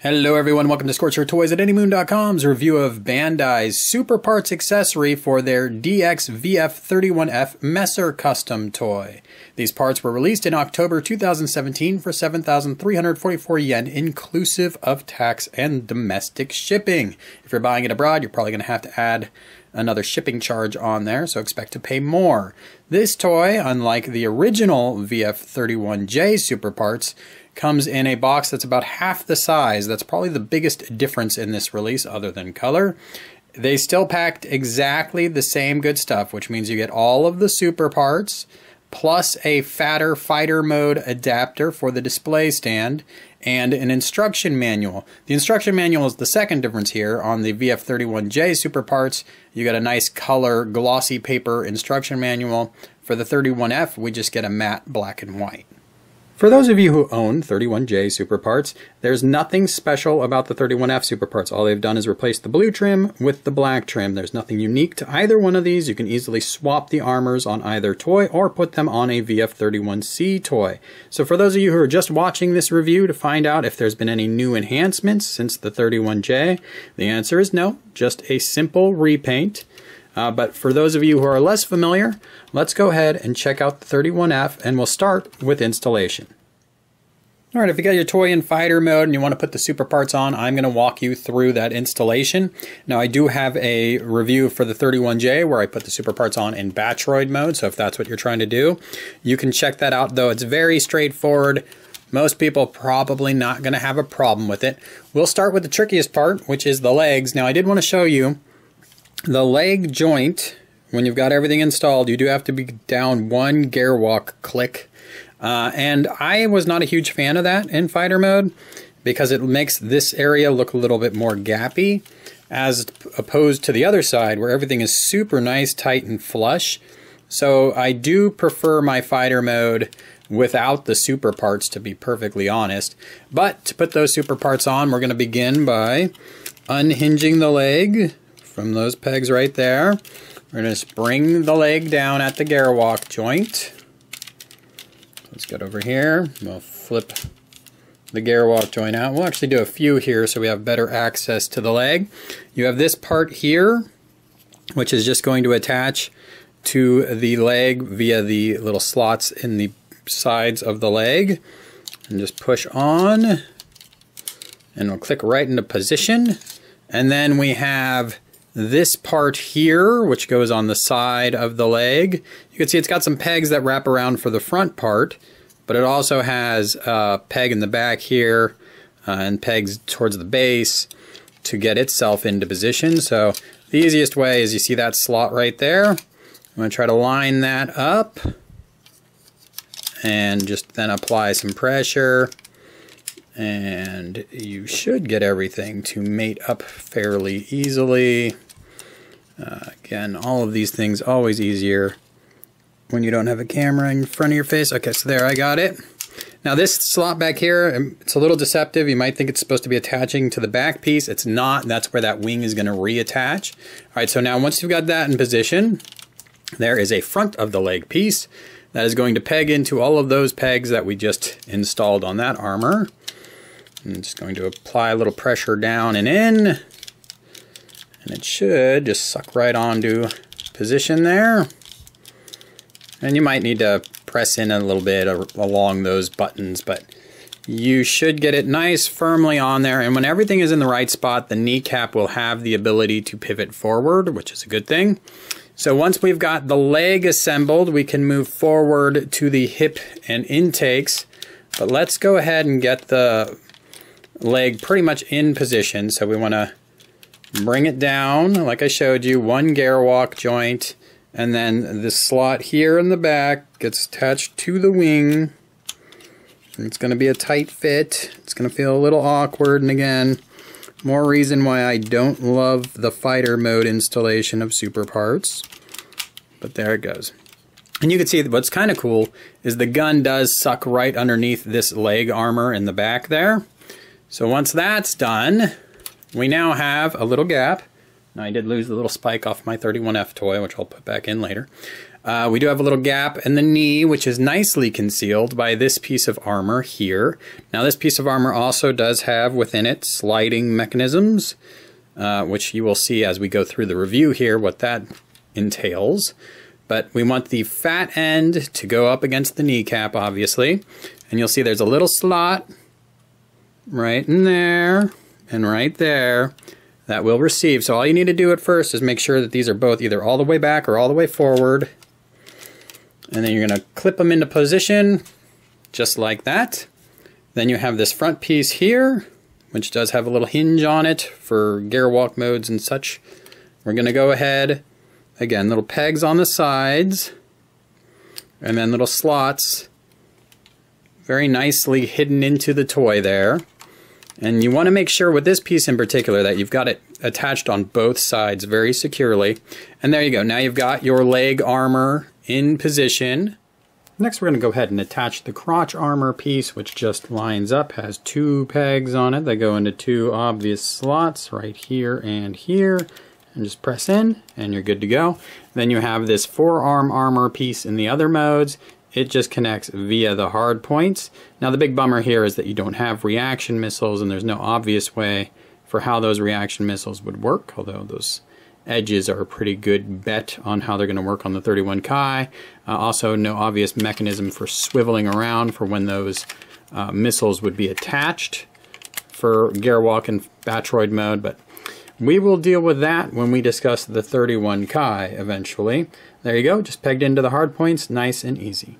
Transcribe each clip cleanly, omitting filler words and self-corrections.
Hello everyone, welcome to Scorcher Toys at Anymoon.com's review of Bandai's Super Parts accessory for their DX VF31F Messer custom toy. These parts were released in October 2017 for 7,344 yen inclusive of tax and domestic shipping. If you're buying it abroad, you're probably going to have to add another shipping charge on there, so expect to pay more. This toy, unlike the original VF31J Super Parts, comes in a box that's about half the size. That's probably the biggest difference in this release other than color. They still packed exactly the same good stuff, which means you get all of the super parts, plus a fatter fighter mode adapter for the display stand, and an instruction manual. The instruction manual is the second difference here. On the VF31J Super Parts, you get a nice color glossy paper instruction manual. For the 31F, we just get a matte black and white. For those of you who own 31J Super Parts, there's nothing special about the 31F Super Parts. All they've done is replace the blue trim with the black trim. There's nothing unique to either one of these. You can easily swap the armors on either toy or put them on a VF31C toy. So for those of you who are just watching this review to find out if there's been any new enhancements since the 31J, the answer is no, just a simple repaint. But for those of you who are less familiar, let's go ahead and check out the 31F, and we'll start with installation. Alright, if you got your toy in fighter mode and you want to put the super parts on, I'm going to walk you through that installation. Now, I do have a review for the 31J where I put the super parts on in Batroid mode, so if that's what you're trying to do, you can check that out, though it's very straightforward. Most people probably not going to have a problem with it. We'll start with the trickiest part, which is the legs. Now, I did want to show you the leg joint. When you've got everything installed, you do have to be down one gear walk click. And I was not a huge fan of that in fighter mode because it makes this area look a little bit more gappy as opposed to the other side where everything is super nice, tight, and flush. So I do prefer my fighter mode without the super parts, to be perfectly honest. But to put those super parts on, we're going to begin by unhinging the leg from those pegs right there. We're going to bring the leg down at the gear walk joint. Let's get over here. We'll flip the gear walk joint out. We'll actually do a few here so we have better access to the leg. You have this part here, which is just going to attach to the leg via the little slots in the sides of the leg. And just push on, and it'll click right into position. And then we have this part here, which goes on the side of the leg. You can see it's got some pegs that wrap around for the front part, but it also has a peg in the back here and pegs towards the base to get itself into position. So the easiest way is you see that slot right there. I'm going to try to line that up and just then apply some pressure, and you should get everything to mate up fairly easily. Again, all of these things always easier when you don't have a camera in front of your face. Okay, so there, I got it. Now this slot back here, it's a little deceptive. You might think it's supposed to be attaching to the back piece. It's not. That's where that wing is going to reattach. All right, so now once you've got that in position, there is a front of the leg piece that is going to peg into all of those pegs that we just installed on that armor. I'm just going to apply a little pressure down and in, and it should just suck right onto position there. And you might need to press in a little bit along those buttons, but you should get it nice firmly on there. And when everything is in the right spot, the kneecap will have the ability to pivot forward, which is a good thing. So once we've got the leg assembled, we can move forward to the hip and intakes. But let's go ahead and get the leg pretty much in position. So we want to bring it down like I showed you, one gear walk joint, and then this slot here in the back gets attached to the wing. And it's going to be a tight fit. It's going to feel a little awkward, and again, more reason why I don't love the fighter mode installation of super parts. But there it goes. And you can see what's kind of cool is the gun does suck right underneath this leg armor in the back there. So once that's done, we now have a little gap. Now I did lose the little spike off my 31F toy, which I'll put back in later. We do have a little gap in the knee, which is nicely concealed by this piece of armor here. Now this piece of armor also does have within it sliding mechanisms, which you will see as we go through the review here what that entails. But we want the fat end to go up against the kneecap, obviously. And you'll see there's a little slot right in there and right there that will receive. So all you need to do at first is make sure that these are both either all the way back or all the way forward. And then you're going to clip them into position just like that. Then you have this front piece here, which does have a little hinge on it for gear walk modes and such. We're going to go ahead, again, little pegs on the sides, and then little slots very nicely hidden into the toy there. And you want to make sure with this piece in particular that you've got it attached on both sides very securely. And there you go. Now you've got your leg armor in position. Next we're going to go ahead and attach the crotch armor piece, which just lines up, has 2 pegs on it that go into 2 obvious slots right here and here. And just press in and you're good to go. Then you have this forearm armor piece in the other modes. It just connects via the hard points. Now the big bummer here is that you don't have reaction missiles and there's no obvious way for how those reaction missiles would work, although those edges are a pretty good bet on how they're going to work on the 31 Kai. Also no obvious mechanism for swiveling around for when those missiles would be attached for Gearwalk and Batroid mode, but we will deal with that when we discuss the 31 Kai eventually. There you go, just pegged into the hard points, nice and easy.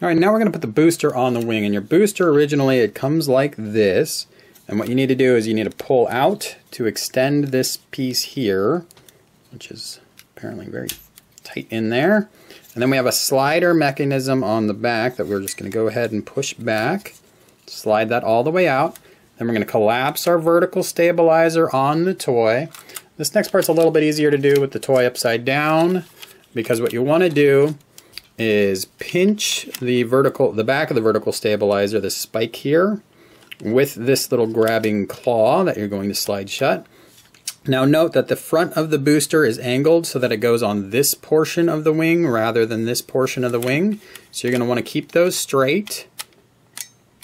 Alright, now we're going to put the booster on the wing, and your booster originally it comes like this, and what you need to do is you need to pull out to extend this piece here, which is apparently very tight in there, and then we have a slider mechanism on the back that we're just going to go ahead and push back, slide that all the way out. Then we're going to collapse our vertical stabilizer on the toy. This next part's a little bit easier to do with the toy upside down, because what you want to do is pinch the back of the vertical stabilizer, the spike here, with this little grabbing claw that you're going to slide shut. Now note that the front of the booster is angled so that it goes on this portion of the wing rather than this portion of the wing. So you're going to want to keep those straight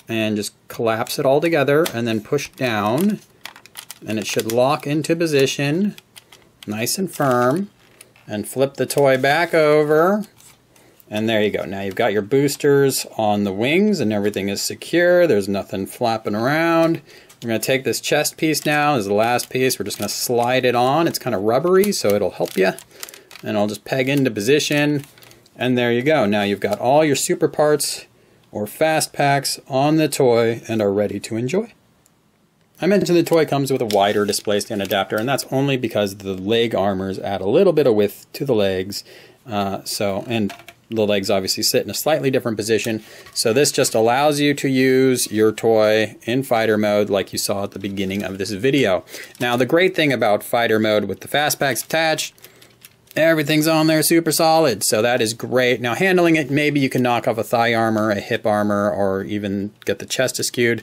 and just collapse it all together and then push down, and it should lock into position nice and firm, and flip the toy back over, and there you go. Now you've got your boosters on the wings and everything is secure. There's nothing flapping around. We're going to take this chest piece now. This is the last piece. We're just going to slide it on. It's kind of rubbery, so it'll help you, and I'll just peg into position, and there you go. Now you've got all your super parts or fast packs on the toy and are ready to enjoy. I mentioned the toy comes with a wider display stand adapter, and that's only because the leg armors add a little bit of width to the legs, and the legs obviously sit in a slightly different position, so this just allows you to use your toy in fighter mode like you saw at the beginning of this video. Now the great thing about fighter mode with the fast packs attached, everything's on there super solid, so that is great. Now handling it, maybe you can knock off a thigh armor, a hip armor, or even get the chest askewed.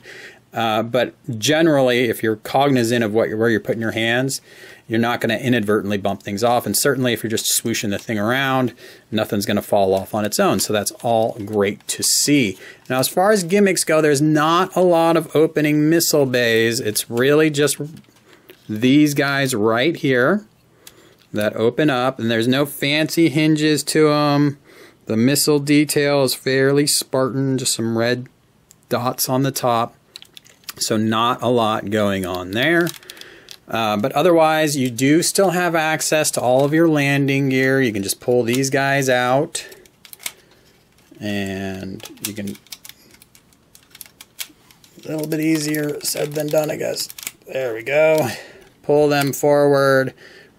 But generally, if you're cognizant of where you're putting your hands, you're not going to inadvertently bump things off. And certainly if you're just swooshing the thing around, nothing's going to fall off on its own. So that's all great to see. Now as far as gimmicks go, there's not a lot of opening missile bays. It's really just these guys right here that open up, and there's no fancy hinges to them. The missile detail is fairly Spartan, just some red dots on the top, so not a lot going on there. But otherwise, you do still have access to all of your landing gear. You can just pull these guys out, and you can, a little bit easier said than done, I guess. There we go. Pull them forward.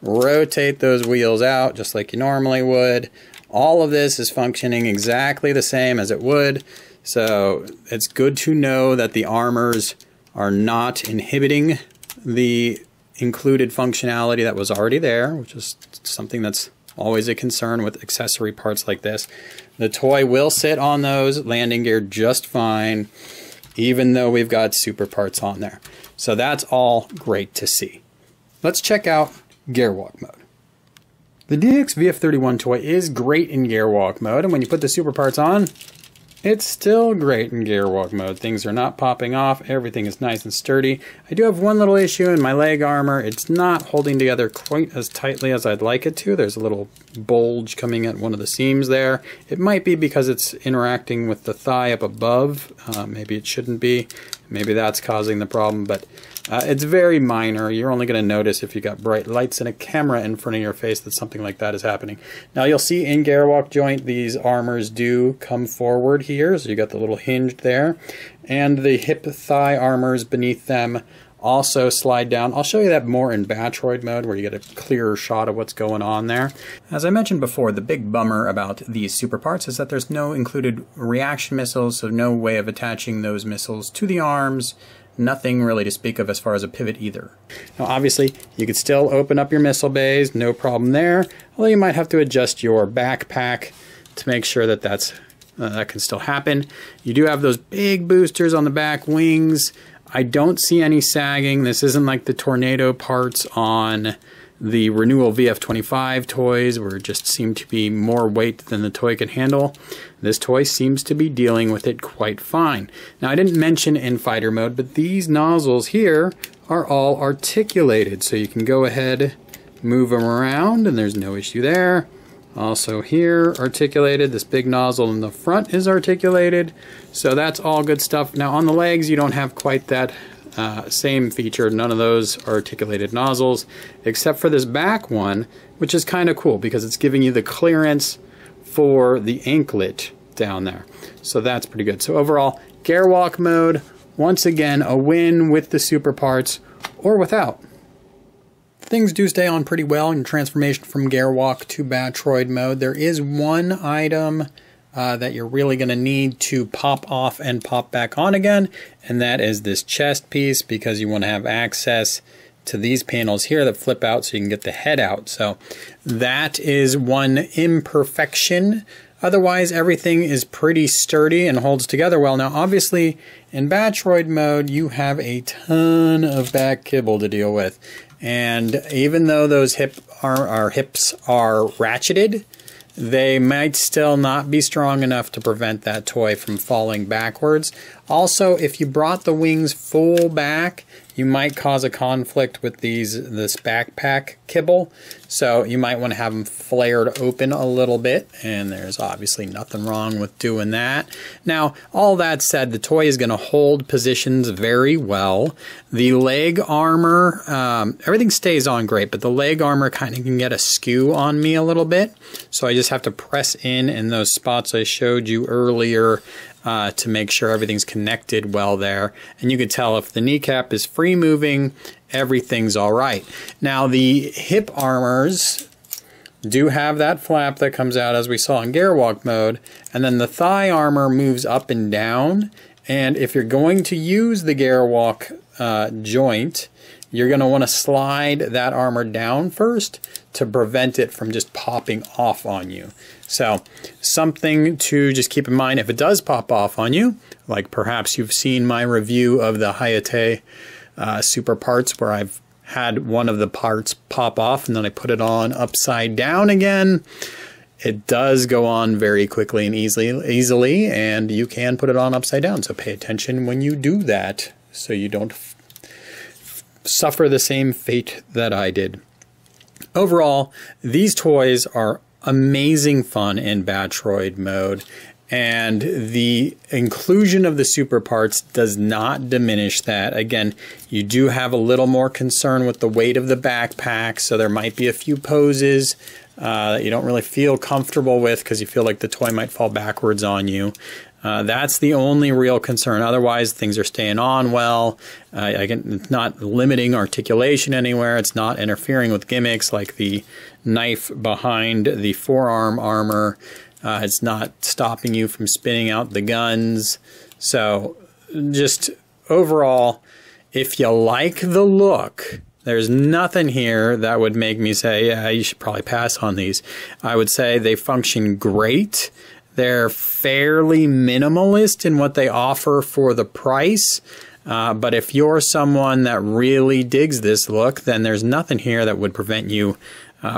Rotate those wheels out just like you normally would. All of this is functioning exactly the same as it would, so it's good to know that the armors are not inhibiting the included functionality that was already there, which is something that's always a concern with accessory parts like this. The toy will sit on those landing gear just fine, even though we've got super parts on there. So that's all great to see. Let's check out Gearwalk mode. The DX VF31 toy is great in gear walk mode, and when you put the super parts on, it's still great in gear walk mode. Things are not popping off. Everything is nice and sturdy. I do have one little issue in my leg armor. It's not holding together quite as tightly as I'd like it to. There's a little bulge coming at one of the seams there. It might be because it's interacting with the thigh up above. Maybe it shouldn't be. Maybe that's causing the problem, but it's very minor. You're only going to notice if you got bright lights and a camera in front of your face that something like that is happening. Now you'll see in gear walk joint these armors do come forward here, so you got the little hinge there, and the hip thigh armors beneath them also slide down. I'll show you that more in Batroid mode where you get a clearer shot of what's going on there. As I mentioned before, the big bummer about these super parts is that there's no included reaction missiles, so no way of attaching those missiles to the arms. Nothing really to speak of as far as a pivot either. Now obviously you could still open up your missile bays, no problem there, although you might have to adjust your backpack to make sure that that can still happen. You do have those big boosters on the back wings. I don't see any sagging. This isn't like the tornado parts on the Renewal VF25 toys where it just seemed to be more weight than the toy could handle. This toy seems to be dealing with it quite fine. Now I didn't mention in fighter mode, but these nozzles here are all articulated, so you can go ahead, move them around, and there's no issue there. Also here, articulated. This big nozzle in the front is articulated, so that's all good stuff. Now on the legs, you don't have quite that same feature. None of those articulated nozzles, except for this back one, which is kind of cool because it's giving you the clearance for the anklet down there. So that's pretty good. So overall, gear walk mode, once again, a win with the super parts or without. Things do stay on pretty well in transformation from gear walk to Batroid mode. There is one item that you're really going to need to pop off and pop back on again, and that is this chest piece, because you want to have access to these panels here that flip out so you can get the head out. So that is one imperfection. Otherwise, everything is pretty sturdy and holds together well. Now, obviously, in Batroid mode, you have a ton of back kibble to deal with. And even though those hips are ratcheted, they might still not be strong enough to prevent that toy from falling backwards. Also, if you brought the wings full back, you might cause a conflict with this backpack kibble. So you might want to have them flared open a little bit, and there's obviously nothing wrong with doing that. Now, all that said, the toy is going to hold positions very well. The leg armor, everything stays on great, but the leg armor kind of can get askew on me a little bit. So I just have to press in those spots I showed you earlier to make sure everything's connected well there. And you can tell if the kneecap is free moving, everything's all right. Now the hip armors do have that flap that comes out as we saw in gear walk mode, and then the thigh armor moves up and down. And if you're going to use the gear walk joint, you're going to want to slide that armor down first to prevent it from just popping off on you. So something to just keep in mind if it does pop off on you, like perhaps you've seen my review of the Hayate super parts where I've had one of the parts pop off and then I put it on upside down again. It does go on very quickly and easily, and you can put it on upside down. So pay attention when you do that so you don't suffer the same fate that I did. Overall, these toys are amazing fun in Batroid mode, and the inclusion of the super parts does not diminish that. Again, you do have a little more concern with the weight of the backpack, so there might be a few poses that you don't really feel comfortable with because you feel like the toy might fall backwards on you. That's the only real concern. Otherwise, things are staying on well. Again, it's not limiting articulation anywhere. It's not interfering with gimmicks like the knife behind the forearm armor. It's not stopping you from spinning out the guns. So just overall, if you like the look, there's nothing here that would make me say, yeah, you should probably pass on these. I would say they function great. They're fairly minimalist in what they offer for the price. But if you're someone that really digs this look, then there's nothing here that would prevent you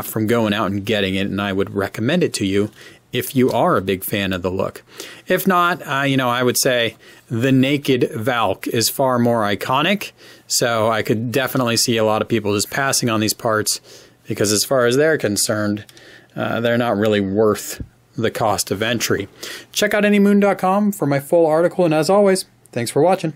from going out and getting it, and I would recommend it to you if you are a big fan of the look. If not, I would say the naked Valk is far more iconic, so I could definitely see a lot of people just passing on these parts because as far as they're concerned, they're not really worth the cost of entry. Check out anymoon.com for my full article, and as always, thanks for watching.